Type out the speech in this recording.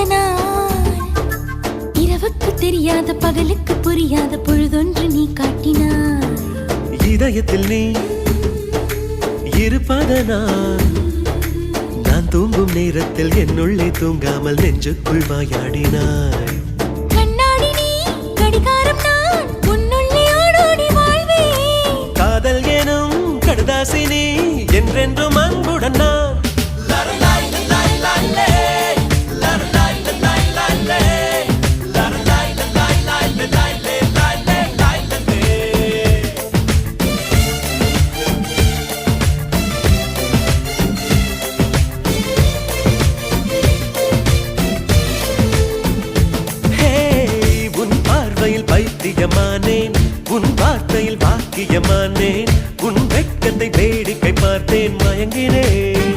நாள் இரவுக்கு தெரியாத பகலுக்கு புரியாத பொழுதொன்று நீ காட்டினாய். இதயத்தில் நீ இருப்பதனால் நான் தூங்கும் நேரத்தில் என்னுள்ளே தூங்காமல் நெஞ்சுக்குள் வாயாடினாய். கண்ணாடி நீ கடிகாரம் நான் உன்னுள்ளே ஓடோடி வாழ்வேன். காதல் எனும் கடுதாசி நீ என்றென்றும் அன்புடன் நான். பைத்தியமானேன் உன் வார்த்தையில் வாக்கியமானேன்.